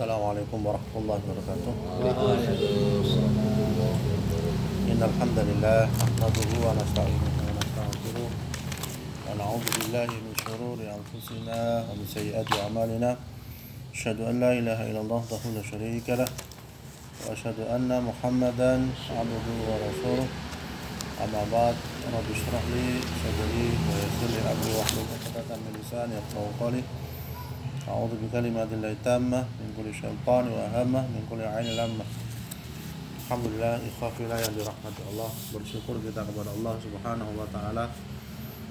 Assalamualaikum warahmatullahi wabarakatuh. Innal hamdalillah nahmaduhu wa nasta'inuhu wa nastaghfiruh wa na'udzu billahi min shururi anfusina wa min sayyiati a'malina. Asyhadu an la ilaha illallah wahdahu la syarika lah wa asyhadu anna Muhammadan 'abduhu wa rasuluh. Amma ba'd. Rabbi shrah li sadri wa yassir li amri wahlul 'uqdatam min lisani yafqahu qawli. A'udzu bikalimatillahi tammah min kulli syaitan wa hamah min kulli 'ainin lammah. Alhamdulillah, ikhwafillah yang dirahmati Allah, bersyukur kita kepada Allah Subhanahu wa taala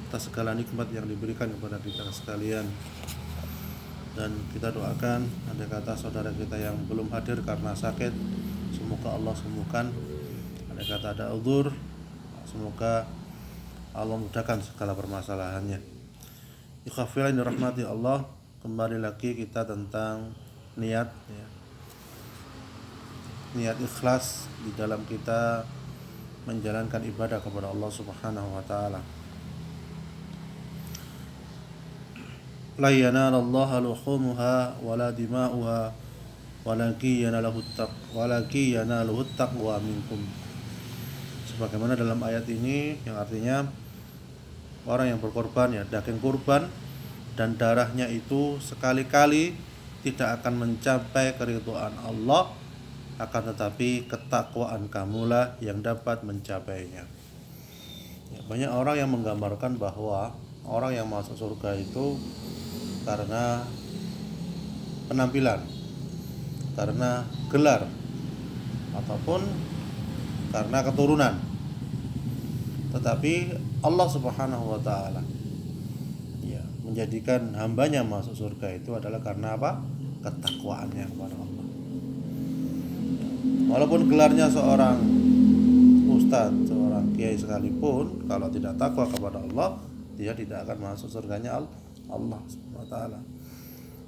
atas segala nikmat yang diberikan kepada kita sekalian. Dan kita doakan andai kata saudara kita yang belum hadir karena sakit, semoga Allah sembuhkan. Andai kata ada uzur, semoga Allah mudahkan segala permasalahannya. Ikhwafillah yang dirahmati Allah, kembali lagi kita tentang niat ya. Niat ikhlas di dalam kita menjalankan ibadah kepada Allah Subhanahu wa taala. La yanalallaha luhumuha wala dima'uha walakin yanaluhu taqwa minkum. Sebagaimana dalam ayat ini yang artinya orang yang berkorban ya daging kurban dan darahnya itu sekali-kali tidak akan mencapai keridhaan Allah, akan tetapi ketakwaan kamulah yang dapat mencapainya. Ya, banyak orang yang menggambarkan bahwa orang yang masuk surga itu karena penampilan, karena gelar, ataupun karena keturunan. Tetapi Allah Subhanahu wa taala menjadikan hambanya masuk surga itu adalah karena apa? Ketakwaannya kepada Allah. Walaupun gelarnya seorang ustadz, seorang kiai sekalipun, kalau tidak takwa kepada Allah, dia tidak akan masuk surganya Allah Subhanahu wa taala.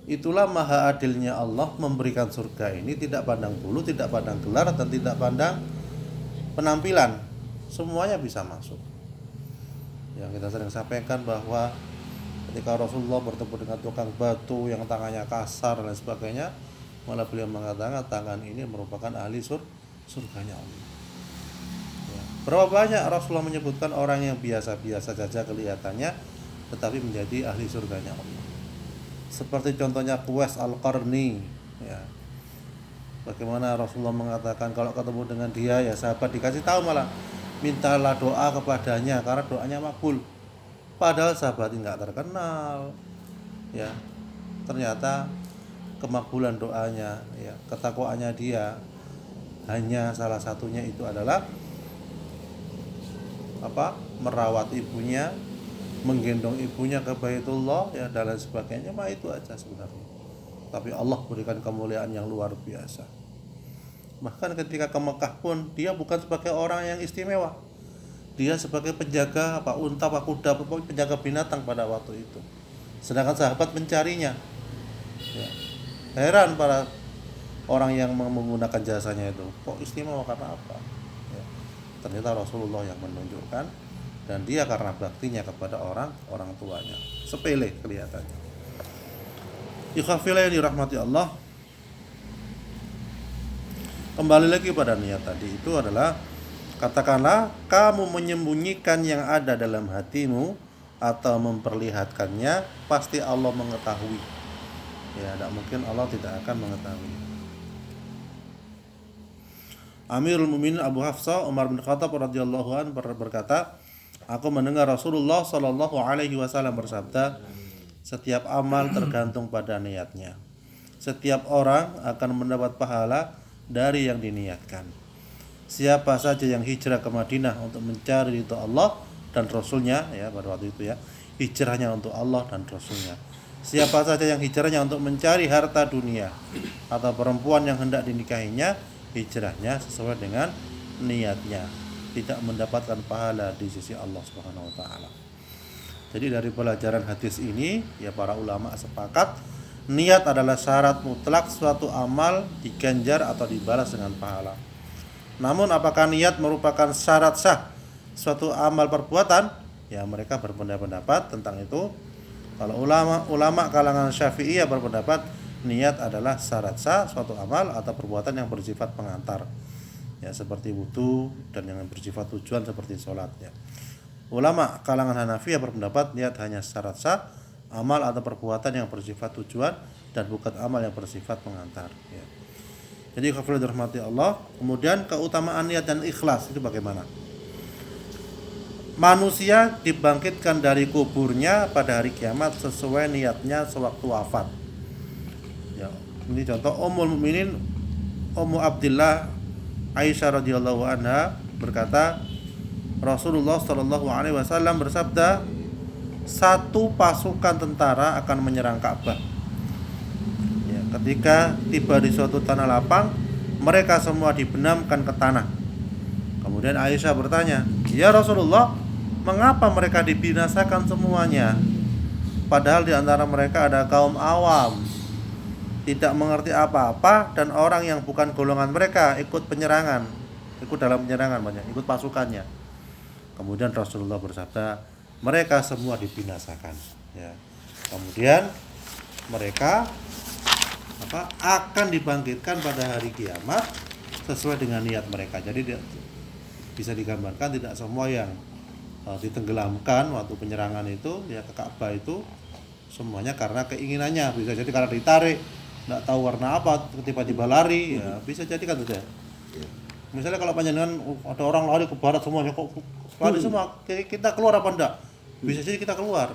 Itulah maha adilnya Allah memberikan surga ini tidak pandang bulu, tidak pandang gelar, dan tidak pandang penampilan. Semuanya bisa masuk. Yang kita sering sampaikan bahwa ketika Rasulullah bertemu dengan tukang batu yang tangannya kasar dan sebagainya, malah beliau mengatakan tangan ini merupakan ahli surganya Allah. Ya. Berapa banyak Rasulullah menyebutkan orang yang biasa-biasa saja kelihatannya, tetapi menjadi ahli surganya Allah. Seperti contohnya Uwais Al-Qarni. Ya. Bagaimana Rasulullah mengatakan kalau ketemu dengan dia ya sahabat dikasih tahu malah mintalah doa kepadanya karena doanya makbul. Padahal sahabat ini nggak terkenal, ya. Ternyata kemakbulan doanya, ya, ketakwaannya dia hanya salah satunya itu adalah merawat ibunya, menggendong ibunya ke Baitullah, ya, dan lain sebagainya. Mah itu aja sebenarnya. Tapi Allah berikan kemuliaan yang luar biasa. Bahkan ketika ke Mekah pun dia bukan sebagai orang yang istimewa. Dia sebagai penjaga unta, kuda, penjaga binatang pada waktu itu. Sedangkan sahabat mencarinya. Ya. Heran para orang yang menggunakan jasanya itu. Kok istimewa karena apa? Ya. Ternyata Rasulullah yang menunjukkan, dan dia karena baktinya kepada orang tuanya. Sepele kelihatannya. Ikhwafillah yang dirahmati Allah. Kembali lagi pada niat tadi itu adalah, katakanlah kamu menyembunyikan yang ada dalam hatimu atau memperlihatkannya, pasti Allah mengetahui. Ya, tidak mungkin Allah tidak akan mengetahui. Amirul Mukminin Abu Hafsah Umar bin Khattab radhiyallahu anhu berkata, aku mendengar Rasulullah sallallahu alaihi wasallam bersabda, setiap amal tergantung pada niatnya. Setiap orang akan mendapat pahala dari yang diniatkan. Siapa saja yang hijrah ke Madinah untuk mencari ridha Allah dan Rasulnya, ya, pada waktu itu ya, hijrahnya untuk Allah dan Rasulnya. Siapa saja yang hijrahnya untuk mencari harta dunia atau perempuan yang hendak dinikahinya, hijrahnya sesuai dengan niatnya, tidak mendapatkan pahala di sisi Allah Subhanahu wa taala. Jadi dari pelajaran hadis ini, ya, para ulama sepakat niat adalah syarat mutlak suatu amal diganjar atau dibalas dengan pahala. Namun apakah niat merupakan syarat sah suatu amal perbuatan? Ya, mereka berpendapat tentang itu. Kalau ulama kalangan Syafi'iyah berpendapat niat adalah syarat sah suatu amal atau perbuatan yang bersifat pengantar, ya, seperti wudu, dan yang bersifat tujuan seperti sholat, ya. Ulama kalangan Hanafi berpendapat niat hanya syarat sah amal atau perbuatan yang bersifat tujuan dan bukan amal yang bersifat pengantar, ya. Jadi khafil dirahmati Allah. Kemudian keutamaan niat dan ikhlas itu bagaimana? Manusia dibangkitkan dari kuburnya pada hari kiamat sesuai niatnya sewaktu wafat. Ya, ini contoh Ummul Mukminin Ummu Abdillah Aisyah radhiyallahu anha berkata, Rasulullah shallallahu alaihi wasallam bersabda, satu pasukan tentara akan menyerang Ka'bah. Ya, ketika tiba di suatu tanah lapang, mereka semua dibenamkan ke tanah. Kemudian Aisyah bertanya, ya Rasulullah, mengapa mereka dibinasakan semuanya? Padahal di antara mereka ada kaum awam, tidak mengerti apa-apa, dan orang yang bukan golongan mereka ikut dalam penyerangan, ikut pasukannya. Kemudian Rasulullah bersabda, mereka semua dibinasakan, ya. Kemudian mereka akan dibangkitkan pada hari kiamat sesuai dengan niat mereka. Jadi bisa digambarkan tidak semua yang ditenggelamkan waktu penyerangan itu, ya, ke Ka'bah itu semuanya karena keinginannya. Bisa jadi karena ditarik, nggak tahu warna apa, tiba-tiba lari, ya, bisa jadi kan sudah. Misalnya kalau panjenengan ada orang lari ke barat semuanya, kok lari semua, kita keluar apa enggak? Bisa jadi kita keluar,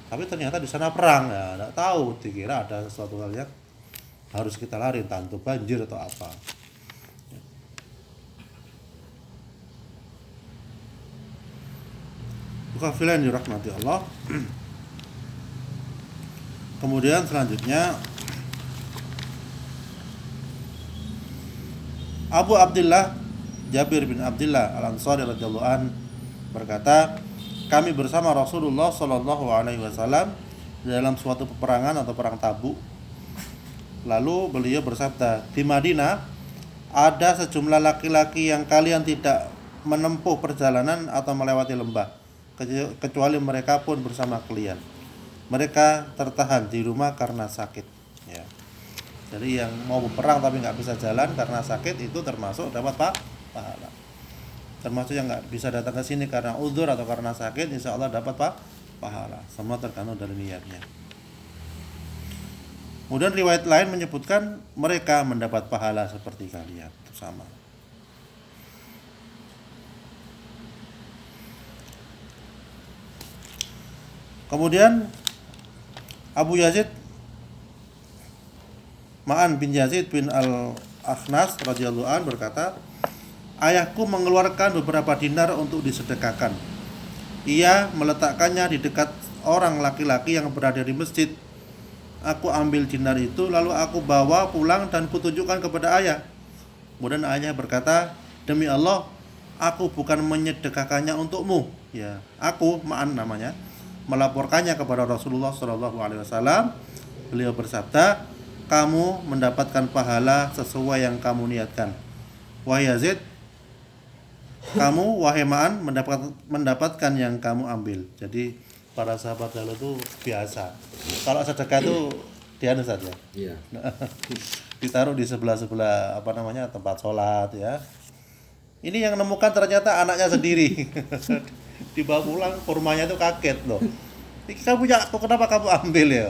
tapi ternyata di sana perang, ya, nggak tahu, dikira ada sesuatu hal yang harus kita lari, entah itu banjir atau apa. Kafilan dirahmati Allah. Kemudian selanjutnya Abu Abdullah Jabir bin Abdullah Al-Ansari radhiyallahu an berkata, kami bersama Rasulullah sallallahu alaihi wasallam dalam suatu peperangan atau perang Tabuk. Lalu beliau bersabda, di Madinah ada sejumlah laki-laki yang kalian tidak menempuh perjalanan atau melewati lembah kecuali mereka pun bersama kalian. Mereka tertahan di rumah karena sakit, ya. Jadi yang mau berperang tapi nggak bisa jalan karena sakit itu termasuk dapat pahala. Termasuk yang nggak bisa datang ke sini karena udzur atau karena sakit, insya Allah dapat pahala. Semua tergantung dari niatnya. Kemudian riwayat lain menyebutkan mereka mendapat pahala seperti kalian, itu sama. Kemudian Abu Yazid Ma'an bin Yazid bin Al-Akhnas radhiyallahu an berkata, ayahku mengeluarkan beberapa dinar untuk disedekahkan. Ia meletakkannya di dekat orang laki-laki yang berada di masjid. Aku ambil dinar itu lalu aku bawa pulang dan kutunjukkan kepada ayah. Kemudian ayahnya berkata, demi Allah, aku bukan menyedekahkannya untukmu, ya. Aku, Ma'an namanya, melaporkannya kepada Rasulullah SAW. Beliau bersabda, kamu mendapatkan pahala sesuai yang kamu niatkan. Wahai Yazid, kamu wahai Ma'an mendapatkan yang kamu ambil. Jadi para sahabat dahulu itu biasa. Kalau sedekah itu dianu saja. Iya. Ditaruh di sebelah tempat sholat, ya. Ini yang nemukan ternyata anaknya sendiri. Dibawa pulang, kurmanya itu kaget loh. Ini kamu punya, kenapa kamu ambil, ya?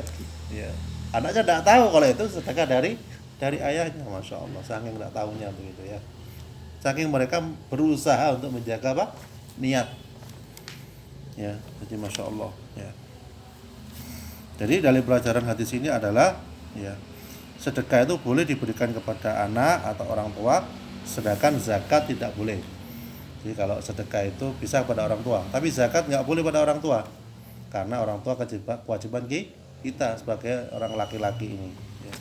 Ya. Anaknya tidak tahu kalau itu sedekah dari ayahnya, masya Allah, saking tidak tahunya begitu, ya. Saking mereka berusaha untuk menjaga niat, ya. Jadi masya Allah, ya. Jadi dari pelajaran hadis ini adalah, ya, sedekah itu boleh diberikan kepada anak atau orang tua, sedangkan zakat tidak boleh. Jadi kalau sedekah itu bisa pada orang tua, tapi zakat nggak boleh pada orang tua, karena orang tua kewajiban kita sebagai orang laki-laki ini, ya.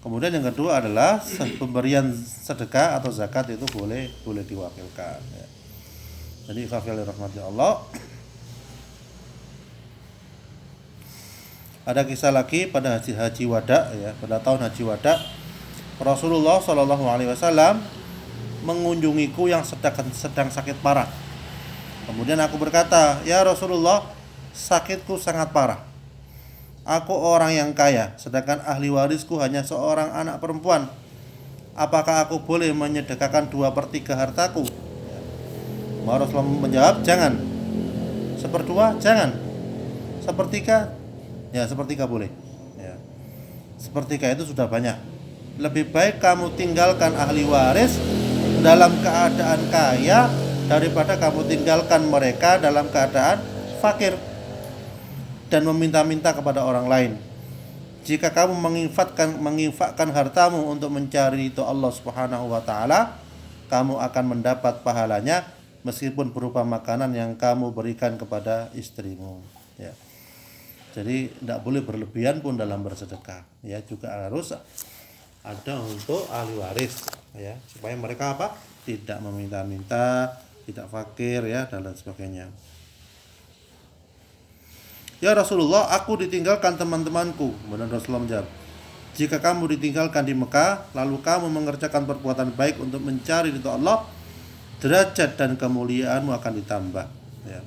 Kemudian yang kedua adalah pemberian sedekah atau zakat itu boleh diwakilkan, ya. Jadi khafil rahmatnya Allah. Ada kisah lagi pada haji wada, ya, pada tahun haji wada, Rasulullah SAW mengunjungiku yang sedang sakit parah. Kemudian aku berkata, ya Rasulullah, sakitku sangat parah. aku orang yang kaya, sedangkan ahli warisku hanya seorang anak perempuan. Apakah aku boleh menyedekahkan 2/3 hartaku? Rasulullah menjawab, jangan. 1/2 jangan. 1/3 ya, 1/3 boleh ya. 1/3 itu sudah banyak. Lebih baik kamu tinggalkan ahli waris dalam keadaan kaya daripada kamu tinggalkan mereka dalam keadaan fakir dan meminta-minta kepada orang lain. Jika kamu menginfakkan hartamu untuk mencari ridho Allah Subhanahu wa taala, kamu akan mendapat pahalanya meskipun berupa makanan yang kamu berikan kepada istrimu ya. Jadi tidak boleh berlebihan pun dalam bersedekah ya, juga harus ada untuk ahli waris ya, supaya mereka apa? Tidak meminta-minta, tidak fakir ya, dan lain sebagainya. Ya Rasulullah, aku ditinggalkan teman-temanku. Kemudian Rasulullah menjawab, jika kamu ditinggalkan di Mekah, lalu kamu mengerjakan perbuatan baik untuk mencari ridho Allah, derajat dan kemuliaanmu akan ditambah ya.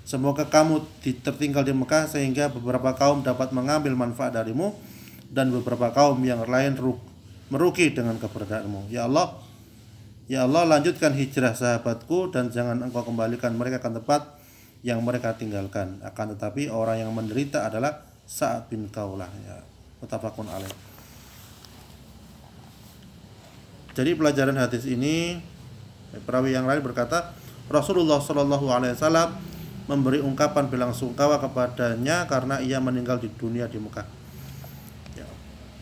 Semoga kamu tertinggal di Mekah sehingga beberapa kaum dapat mengambil manfaat darimu dan beberapa kaum yang lain merugi dengan keberadaanmu. Ya Allah, lanjutkan hijrah sahabatku dan jangan engkau kembalikan mereka ke tempat yang mereka tinggalkan. Akan tetapi orang yang menderita adalah Sa'ad bin Kaulah ya. Muttafaqun alaih. Jadi pelajaran hadis ini, perawi yang lain berkata, Rasulullah Shallallahu alaihi wasallam memberi ungkapan belasungkawa kepadanya karena ia meninggal di dunia di Mekah. Ya.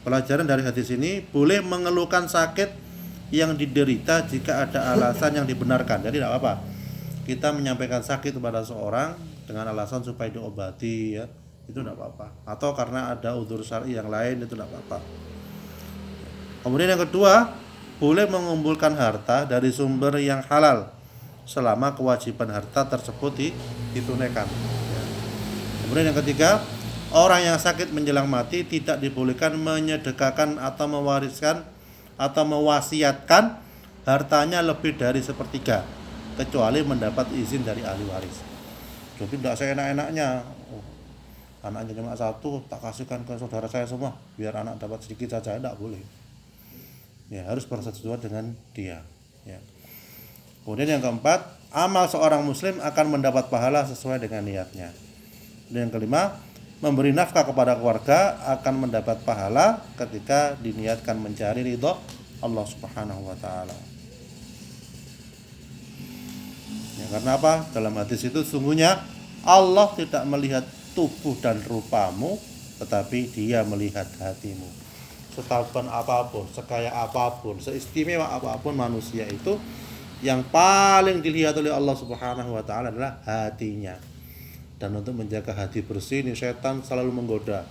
Pelajaran dari hadis ini, boleh mengeluhkan sakit yang diderita jika ada alasan yang dibenarkan. Jadi tidak apa-apa kita menyampaikan sakit kepada seorang dengan alasan supaya diobati ya, itu tidak apa-apa. Atau karena ada udzur syar'i yang lain, itu tidak apa-apa. Kemudian yang kedua, boleh mengumpulkan harta dari sumber yang halal selama kewajiban harta tersebut ditunaikan ya. Kemudian yang ketiga, orang yang sakit menjelang mati tidak dibolehkan menyedekahkan atau mewariskan atau mewasiatkan hartanya lebih dari 1/3 kecuali mendapat izin dari ahli waris. Jadi tidak seenak-enaknya, anaknya cuma 1 tak kasihkan ke saudara saya semua biar anak dapat sedikit saja, tidak boleh ya, harus persetujuan dengan dia ya. Kemudian yang keempat, amal seorang muslim akan mendapat pahala sesuai dengan niatnya. Dan yang kelima, memberi nafkah kepada keluarga akan mendapat pahala ketika diniatkan mencari ridho Allah Subhanahu wa taala. Ya, karena apa? Dalam hadis itu sungguhnya Allah tidak melihat tubuh dan rupamu, tetapi Dia melihat hatimu. Setampan apapun, sekaya apapun, seistimewa apapun manusia itu, yang paling dilihat oleh Allah Subhanahu wa taala adalah hatinya. Dan untuk menjaga hati bersih ini, setan selalu menggoda.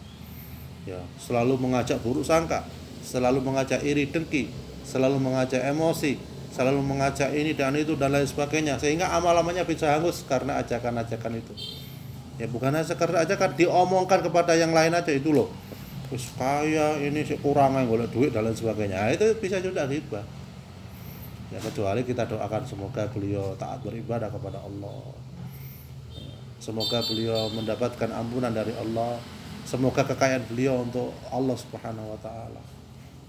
Ya, selalu mengajak buruk sangka, selalu mengajak iri dengki, selalu mengajak emosi, selalu mengajak ini dan itu dan lain sebagainya, sehingga amal-amalnya bisa hangus karena ajakan-ajakan itu. Ya, bukan hanya sekedar ajakan, diomongkan kepada yang lain aja itu loh. Terus kaya ini kurang golek duit dan lain sebagainya. Nah, itu bisa juga ghibah. Ya, kecuali kita doakan semoga beliau taat beribadah kepada Allah. Semoga beliau mendapatkan ampunan dari Allah. Semoga kekayaan beliau untuk Allah Subhanahu wa taala.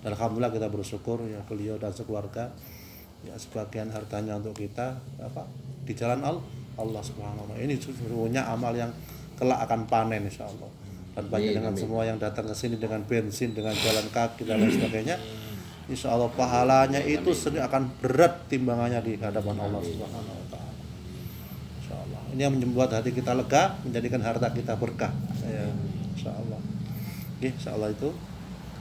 Dan alhamdulillah kita bersyukur ya, beliau dan sekeluarga ya sebagian hartanya untuk kita di jalan Allah Subhanahu wa taala. Ini sesungguhnya amal yang kelak akan panen insyaallah. Dan banyak dengan semua yang datang ke sini dengan bensin, dengan jalan kaki dan lain sebagainya. Insyaallah pahalanya itu sendiri akan berat timbangannya di hadapan Allah Subhanahu wa taala. Insyaallah. Ini yang membuat hati kita lega, menjadikan harta kita berkah. Ya, insyaallah. Oke, insyaallah itu